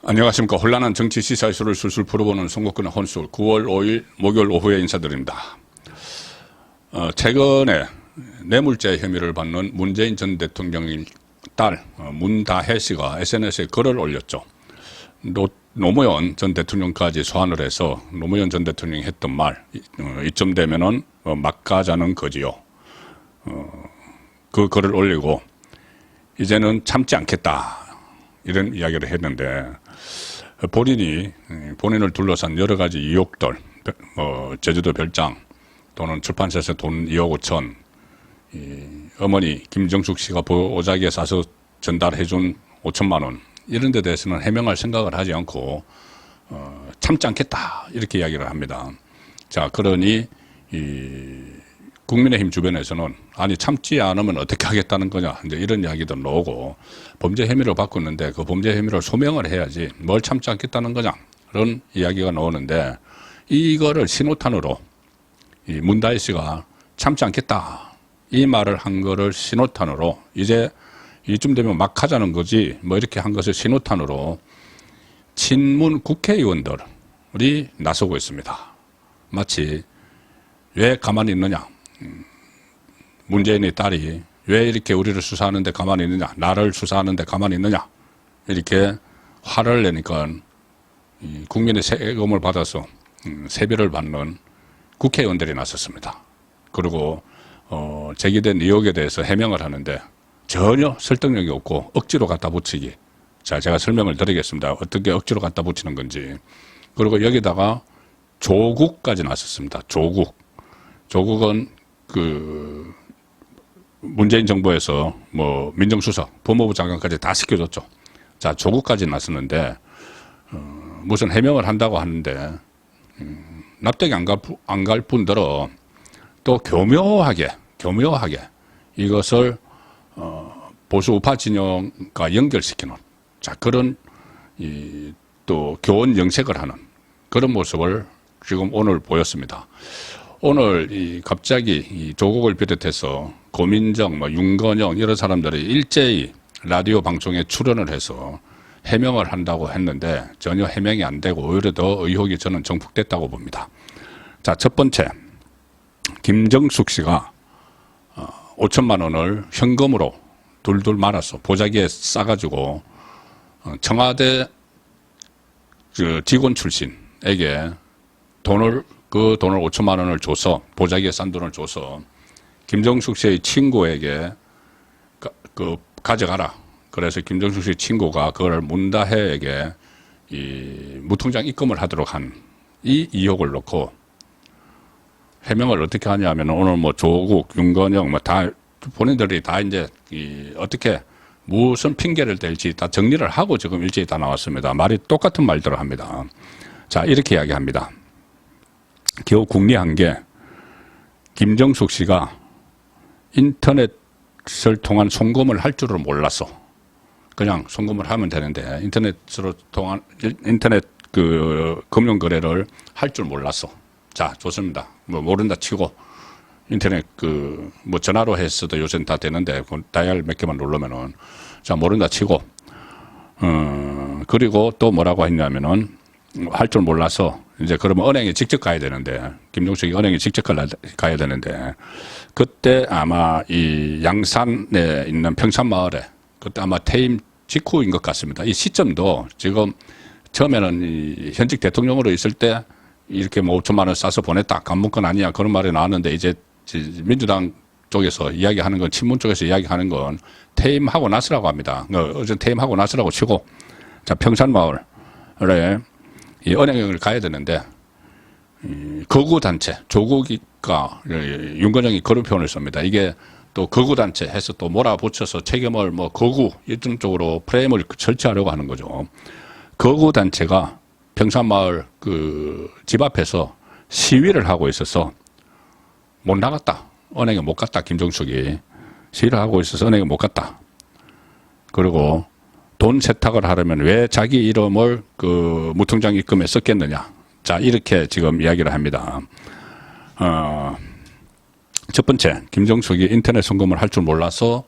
안녕하십니까. 혼란한 정치 시사 이슈를 술술 풀어보는 송국근의 혼술 9월 5일 목요일 오후에 인사드립니다. 최근에 뇌물죄 혐의를 받는 문재인 전 대통령의 딸 문다혜 씨가 SNS에 글을 올렸죠. 노무현 전 대통령까지 소환을 해서 노무현 전 대통령이 했던 말, 이쯤 되면은 막가자는 거지요. 그 글을 올리고 이제는 참지 않겠다 이런 이야기를 했는데, 본인을 둘러싼 여러 가지 의혹들, 제주도 별장 또는 출판사에서 돈 2억 5천, 어머니 김정숙 씨가 보자기에 싸서 전달해준 5천만 원, 이런 데 대해서는 해명할 생각을 하지 않고 참지 않겠다 이렇게 이야기를 합니다. 자, 그러니 국민의힘 주변에서는 아니 참지 않으면 어떻게 하겠다는 거냐 이제 이런 이야기도 나오고, 범죄 혐의를 받고 있는데 그 범죄 혐의를 소명을 해야지 뭘 참지 않겠다는 거냐 그런 이야기가 나오는데, 이거를 신호탄으로 이 문다혜 씨가 참지 않겠다 이 말을 한 거를 신호탄으로 이제 이쯤 되면 막 하자는 거지 뭐 이렇게 한 것을 신호탄으로 친문 국회의원들이 나서고 있습니다. 마치 왜 가만히 있느냐, 문재인의 딸이 왜 이렇게 우리를 수사하는데 가만히 있느냐, 나를 수사하는데 가만히 있느냐 이렇게 화를 내니까 국민의 세금을 받아서 세배를 받는 국회의원들이 나섰습니다. 그리고 제기된 의혹에 대해서 해명을 하는데 전혀 설득력이 없고 억지로 갖다 붙이기. 자, 제가 설명을 드리겠습니다. 어떻게 억지로 갖다 붙이는 건지. 그리고 여기다가 조국까지 나섰습니다. 조국은 문재인 정부에서 뭐 민정수석, 법무부 장관까지 다 시켜줬죠. 자, 조국까지 나섰는데 무슨 해명을 한다고 하는데 납득이 안 갈 뿐더러 또 교묘하게 이것을 보수 우파 진영과 연결시키는, 자, 그런 또 교원 영색을 하는 그런 모습을 지금 오늘 보였습니다. 오늘 갑자기 조국을 비롯해서 고민정, 윤건영 이런 사람들이 일제히 라디오 방송에 출연을 해서 해명을 한다고 했는데 전혀 해명이 안 되고 오히려 더 의혹이 저는 정폭됐다고 봅니다. 자, 첫 번째, 김정숙 씨가 5천만 원을 현금으로 둘둘 말았어. 보자기에 싸가지고 청와대 직원 출신에게 그 돈을 5천만 원을 줘서, 보자기에 싼 돈을 줘서 김정숙 씨의 친구에게 가져가라. 그래서 김정숙 씨의 친구가 그걸 문다혜에게 무통장 입금을 하도록 한 이 의혹을 놓고 해명을 어떻게 하냐면, 오늘 뭐 조국, 윤건영 다 본인들이 다 이제 어떻게 무슨 핑계를 댈지 다 정리를 하고 지금 일제히 다 나왔습니다. 말이 똑같은 말들을 합니다. 자, 이렇게 이야기합니다. 겨우 궁리한 게 김정숙 씨가 인터넷을 통한 송금을 할 줄을 몰랐어. 그냥 송금을 하면 되는데 인터넷 금융 거래를 할 줄 몰랐어. 자, 좋습니다. 뭐 모른다 치고 인터넷 뭐 전화로 했어도 요새는 다 되는데 다이얼 몇 개만 누르면은, 자, 모른다 치고 그리고 또 뭐라고 했냐면은 할 줄 몰라서 이제 그러면 은행에 직접 가야 되는데, 김정숙이 은행에 직접 가야 되는데, 그때 아마 이 양산에 있는 평산마을에 그때 아마 퇴임 직후인 것 같습니다. 이 시점도 지금 처음에는 현직 대통령으로 있을 때 이렇게 뭐 5천만 원 싸서 보냈다, 간문건 아니야 그런 말이 나왔는데, 이제 민주당 쪽에서 이야기하는 건, 친문 쪽에서 이야기하는 건 퇴임하고 나서라고 합니다. 어제 퇴임하고 나서라고 치고, 자, 평산마을에 이 은행을 가야 되는데 거구단체, 조국이가 윤건영이 그런 표현을 씁니다. 이게 또 거구단체 해서 또 몰아붙여서 책임을 뭐 거구 이런 쪽으로 프레임을 설치하려고 하는 거죠. 거구단체가 평산마을 집 앞에서 시위를 하고 있어서 못 나갔다. 은행에 못 갔다. 김정숙이 시위를 하고 있어서 은행에 못 갔다. 그리고 돈 세탁을 하려면 왜 자기 이름을 무통장 입금에 썼겠느냐. 자, 이렇게 지금 이야기를 합니다. 첫 번째, 김정숙이 인터넷 송금을 할 줄 몰라서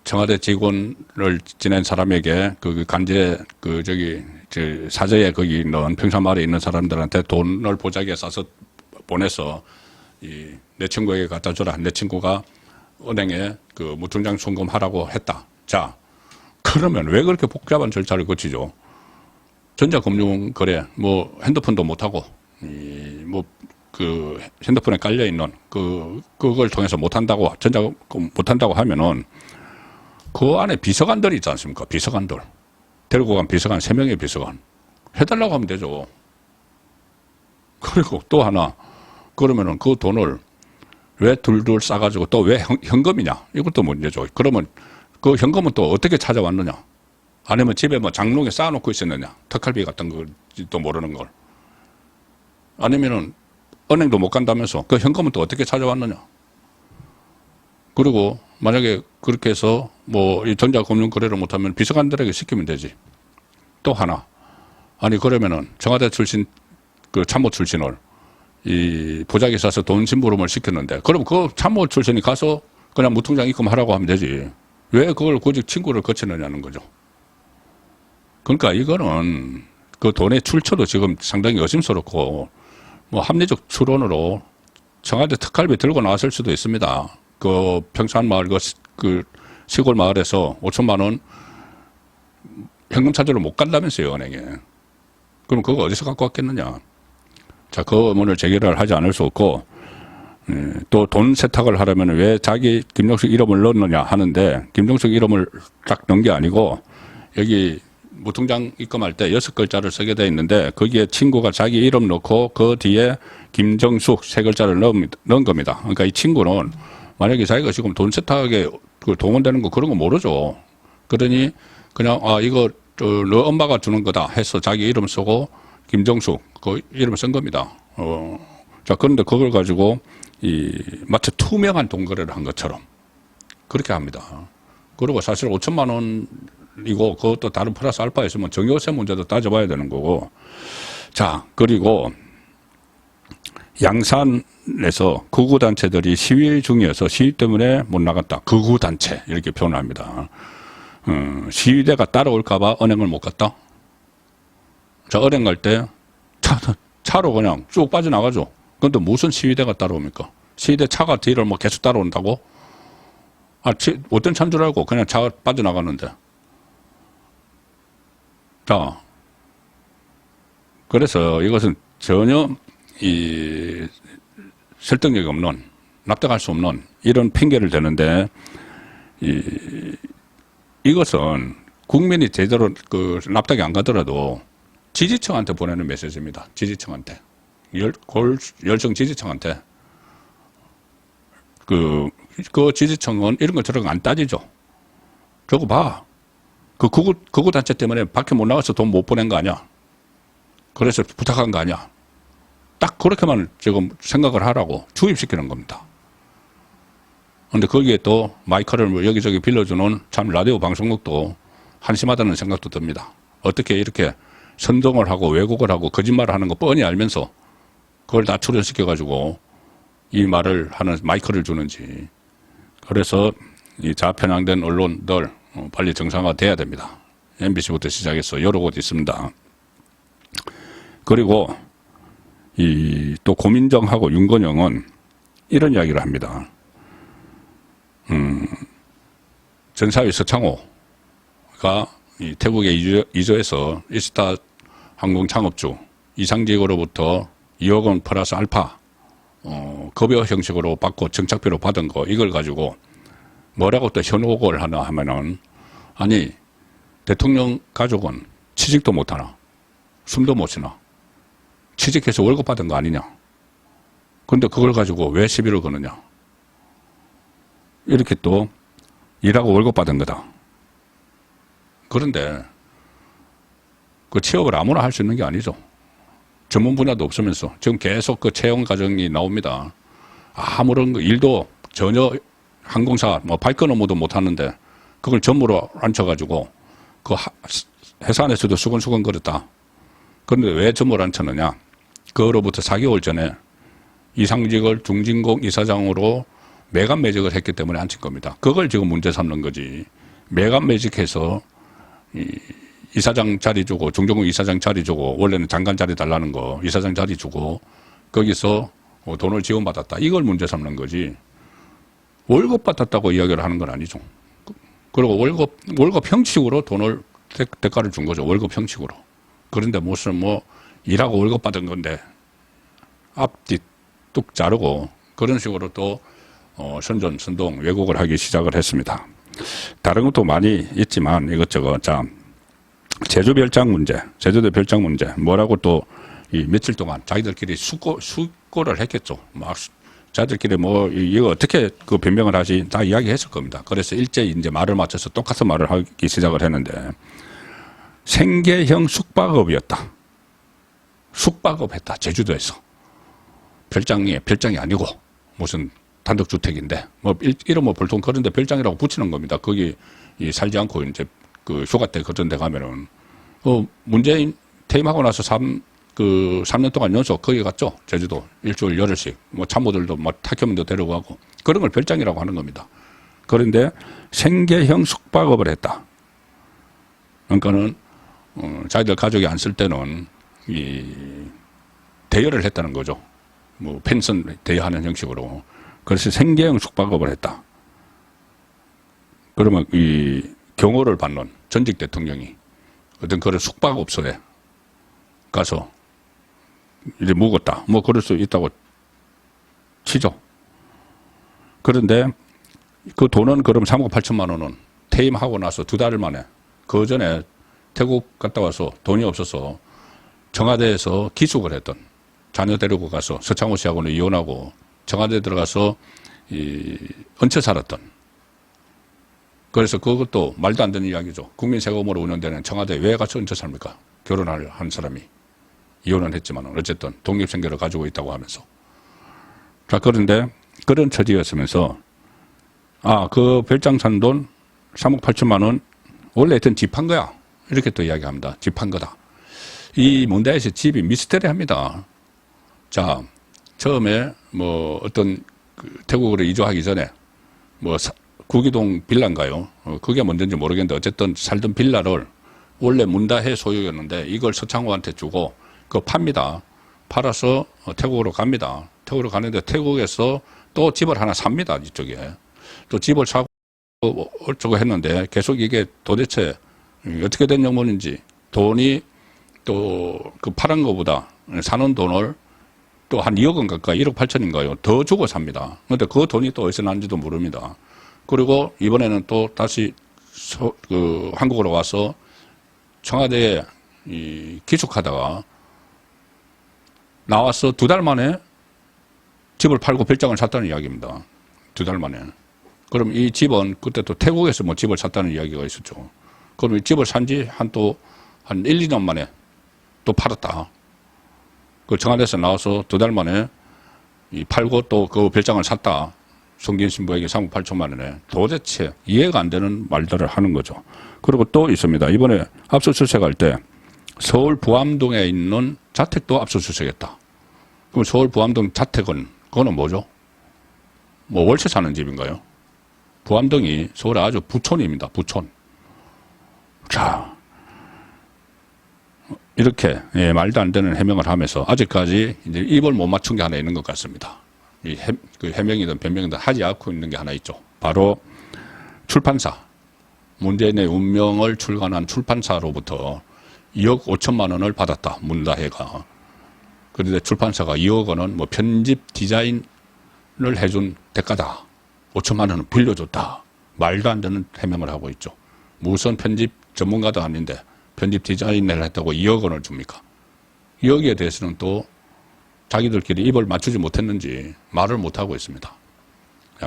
청와대 직원을 지낸 사람에게 사저에 거기 있는 평산마을에 있는 사람들한테 돈을 보자기에 싸서 보내서 내 친구에게 갖다 줘라. 내 친구가 은행에 그 무통장 송금하라고 했다. 자, 그러면 왜 그렇게 복잡한 절차를 거치죠? 전자금융거래, 뭐 핸드폰도 못하고, 핸드폰에 깔려 있는 그걸 통해서 못한다고 못한다고 하면은 그 안에 비서관들이 있지 않습니까? 비서관들 데리고 간 비서관 3명의 비서관 해달라고 하면 되죠. 그리고 또 하나 그러면은 그 돈을 왜 둘둘 싸가지고 또 왜 현금이냐? 이것도 문제죠. 그러면 그 현금은 또 어떻게 찾아왔느냐? 아니면 집에 뭐 장롱에 쌓아놓고 있었느냐? 특활비 같은 거도 모르는 걸. 아니면은 은행도 못 간다면서 그 현금은 또 어떻게 찾아왔느냐? 그리고 만약에 그렇게 해서 뭐 이 전자금융 거래를 못하면 비서관들에게 시키면 되지. 또 하나. 아니 그러면은 청와대 출신 그 참모 출신을 이 보자기 사서 돈 심부름을 시켰는데 그럼 그 참모 출신이 가서 그냥 무통장 입금하라고 하면 되지. 왜 그걸 굳이 친구를 거치느냐는 거죠. 그러니까 이거는 그 돈의 출처도 지금 상당히 의심스럽고 뭐 합리적 추론으로 청와대 특활비 들고 나왔을 수도 있습니다. 그 평산마을 그 시골 마을에서 5천만 원 현금 찾으러 못 간다면서요, 은행에. 그럼 그거 어디서 갖고 왔겠느냐. 자, 그 의문을 제기를 하지 않을 수 없고, 또 돈 세탁을 하려면 왜 자기 김정숙 이름을 넣느냐 하는데, 김정숙 이름을 딱 넣은 게 아니고, 여기 무통장 입금할 때 6글자를 쓰게 돼 있는데, 거기에 친구가 자기 이름 넣고, 그 뒤에 김정숙 3글자를 넣은 겁니다. 그러니까 이 친구는 만약에 자기가 지금 돈 세탁에 동원되는 거 그런 거 모르죠. 그러니 그냥 이거 너 엄마가 주는 거다 해서 자기 이름 쓰고 김정숙 그 이름을 쓴 겁니다. 자, 그런데 그걸 가지고 마치 투명한 돈 거래를 한 것처럼 그렇게 합니다. 그리고 사실 5천만 원이고 그것도 다른 플러스 알파 있으면 정여세 문제도 따져봐야 되는 거고. 자, 그리고 양산에서 극우단체들이 시위 중이어서 시위 때문에 못 나갔다. 극우단체 이렇게 표현합니다. 시위대가 따라올까봐 은행을 못 갔다. 자, 은행 갈 때 차로 그냥 쭉 빠져나가죠. 그런데 무슨 시위대가 따라옵니까? 시위대 차가 뒤를 뭐 계속 따라온다고? 어떤 차인 줄 알고 그냥 차가 빠져나가는데. 자, 그래서 이것은 전혀 설득력이 없는, 납득할 수 없는 이런 핑계를 대는데, 이것은 국민이 제대로 납득이 안 가더라도 지지층한테 보내는 메시지입니다. 지지층한테. 열성 지지층한테. 그 지지층은 이런 거 저런 거 안 따지죠. 저거 봐. 그 극우단체 때문에 밖에 못 나가서 돈 못 보낸 거 아니야. 그래서 부탁한 거 아니야. 딱 그렇게만 지금 생각을 하라고 주입시키는 겁니다. 그런데 거기에 또 마이크를 뭐 여기저기 빌려주는 참 라디오 방송국도 한심하다는 생각도 듭니다. 어떻게 이렇게 선동을 하고 왜곡을 하고 거짓말을 하는 거 뻔히 알면서 그걸 다 출연시켜가지고 이 말을 하는 마이크를 주는지. 그래서 이 좌편향된 언론들 빨리 정상화돼야 됩니다. MBC부터 시작해서 여러 곳 있습니다. 그리고 또 고민정하고 윤건영은 이런 이야기를 합니다. 전사위 서창호가 이 태국에 이주해서 이스타 항공 창업주 이상직으로부터 2억 원 플러스 알파 급여 형식으로 받고 정착비로 받은 거 이걸 가지고 뭐라고 또 현혹을 하나 하면은 아니 대통령 가족은 취직도 못하나 숨도 못 쉬나 취직해서 월급 받은 거 아니냐. 그런데 그걸 가지고 왜 시비를 거느냐. 이렇게 또 일하고 월급 받은 거다. 그런데 그 취업을 아무나 할 수 있는 게 아니죠. 전문 분야도 없으면서 지금 계속 그 채용 과정이 나옵니다. 아무런 일도 전혀 항공사 뭐 발권 업무도 못 하는데 그걸 전무로 앉혀가지고 그 회사 안에서도 수근수근 거렸다. 그런데 왜 전무를 앉혔느냐. 그로부터 4개월 전에 이상직을 중진공 이사장으로 매각매직을 했기 때문에 앉힌 겁니다. 그걸 지금 문제 삼는 거지. 매각매직해서 이사장 자리 주고, 중정부 이사장 자리 주고, 원래는 장관 자리 달라는 거, 이사장 자리 주고, 거기서 돈을 지원받았다. 이걸 문제 삼는 거지. 월급 받았다고 이야기를 하는 건 아니죠. 그리고 월급 형식으로 돈을, 대가를 준 거죠. 월급 형식으로. 그런데 무슨 일하고 월급 받은 건데, 앞뒤 뚝 자르고, 그런 식으로 또, 선동, 왜곡을 하기 시작을 했습니다. 다른 것도 많이 있지만 이것저것. 자, 제주도 별장 문제. 뭐라고 또 이 며칠 동안 자기들끼리 숙고를 했겠죠. 막 자기들끼리 이거 어떻게 그 변명을 하지 다 이야기했을 겁니다. 그래서 일제히 이제 말을 맞춰서 똑같은 말을 하기 시작을 했는데, 생계형 숙박업이었다. 숙박업 했다. 제주도에서. 별장이 아니고 무슨 단독주택인데, 이런 보통 그런데 별장이라고 붙이는 겁니다. 거기 살지 않고 이제 그 휴가 때 그런 데 가면은, 문재인 퇴임하고 나서 3년 동안 연속 거기 갔죠. 제주도. 일주일 열흘씩. 참모들도 탁현민도 데려가고. 그런 걸 별장이라고 하는 겁니다. 그런데 생계형 숙박업을 했다. 그러니까는, 자기들 가족이 안 쓸 때는 대여를 했다는 거죠. 펜션 대여하는 형식으로. 그래서 생계형 숙박업을 했다. 그러면 경호를 받는 전직 대통령이 어떤 그런 숙박업소에 가서 이제 묵었다. 그럴 수 있다고 치죠. 그런데 그 돈은 그럼 3억 8천만 원은 퇴임하고 나서 2달 만에, 그 전에 태국 갔다 와서 돈이 없어서 청와대에서 기숙을 했던, 자녀 데리고 가서 서창호 씨하고는 이혼하고 청와대 들어가서 얹혀 살았던. 그래서 그것도 말도 안 되는 이야기죠. 국민 세금으로 운영되는 청와대에 왜 가서 얹혀 삽니까? 결혼을 한 사람이. 이혼은 했지만 어쨌든 독립생계를 가지고 있다고 하면서. 자, 그런데 그런 처지였으면서, 그 별장 산 돈 3억 8천만 원 원래 했던 집 한 거야. 이렇게 또 이야기합니다. 집 한 거다. 이 문제에서 집이 미스테리합니다. 자, 처음에 어떤 태국으로 이주하기 전에 구기동 빌라인가요? 그게 뭔지 모르겠는데 어쨌든 살던 빌라를 원래 문다해 소유였는데 이걸 서창호한테 주고 그거 팝니다. 팔아서 태국으로 갑니다. 태국으로 가는데 태국에서 또 집을 하나 삽니다. 이쪽에. 또 집을 사고 어쩌고 했는데 계속 이게 도대체 어떻게 된 영문인지, 돈이 또 그 팔은 거보다 사는 돈을 또 한 2억 원 가까이 1억 8천인가요? 더 주고 삽니다. 그런데 그 돈이 또 어디서 났는지도 모릅니다. 그리고 이번에는 또 다시 한국으로 와서 청와대에 기숙하다가 나와서 2달 만에 집을 팔고 별장을 샀다는 이야기입니다. 2달 만에. 그럼 이 집은 그때 또 태국에서 집을 샀다는 이야기가 있었죠. 그럼 이 집을 산 지 한 1, 2년 만에 또 팔았다. 그 청와대에서 나와서 2달 만에 팔고 또 그 별장을 샀다. 송기인 신부에게 3억 8천만 원에. 도대체 이해가 안 되는 말들을 하는 거죠. 그리고 또 있습니다. 이번에 압수수색할 때 서울 부암동에 있는 자택도 압수수색했다. 그럼 서울 부암동 자택은 그거는 뭐죠? 월세 사는 집인가요? 부암동이 서울의 아주 부촌입니다. 부촌. 자, 이렇게 말도 안 되는 해명을 하면서 아직까지 이제 입을 못 맞춘 게 하나 있는 것 같습니다. 그 해명이든 변명이든 하지 않고 있는 게 하나 있죠. 바로 출판사. 문재인의 운명을 출간한 출판사로부터 2억 5천만 원을 받았다. 문다혜가. 그런데 출판사가 2억 원은 편집 디자인을 해준 대가다. 5천만 원은 빌려줬다. 말도 안 되는 해명을 하고 있죠. 무슨 편집 전문가도 아닌데 편집 디자인을 했다고 2억 원을 줍니까? 여기에 대해서는 또 자기들끼리 입을 맞추지 못했는지 말을 못하고 있습니다.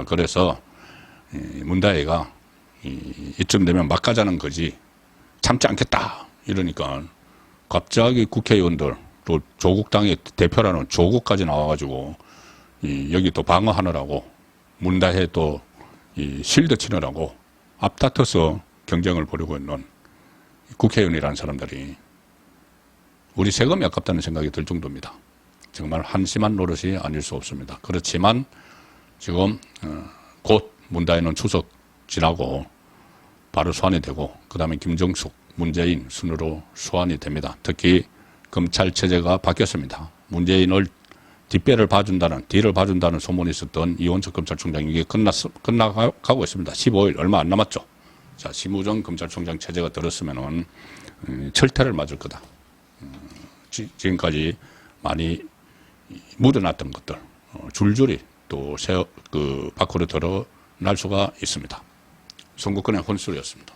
그래서 문다혜가 이쯤 되면 막 가자는 거지 참지 않겠다 이러니까 갑자기 국회의원들 또 조국당의 대표라는 조국까지 나와가지고 여기 또 방어하느라고 문다혜 또 실드 치느라고 앞다퉈서 경쟁을 벌이고 있는 국회의원이라는 사람들이 우리 세금이 아깝다는 생각이 들 정도입니다. 정말 한심한 노릇이 아닐 수 없습니다. 그렇지만 지금 곧 문다혜는 추석 지나고 바로 소환이 되고 그다음에 김정숙, 문재인 순으로 소환이 됩니다. 특히 검찰 체제가 바뀌었습니다. 문재인을 뒷배를 봐준다는, 뒤를 봐준다는 소문이 있었던 이원석 검찰총장 이게 끝나가고 있습니다. 15일 얼마 안 남았죠. 자, 심우정 검찰총장 체제가 들었으면은 철퇴를 맞을 거다. 지금까지 많이 묻어놨던 것들 줄줄이 또 밖으로 드러날 수가 있습니다. 선거권의 혼술이었습니다.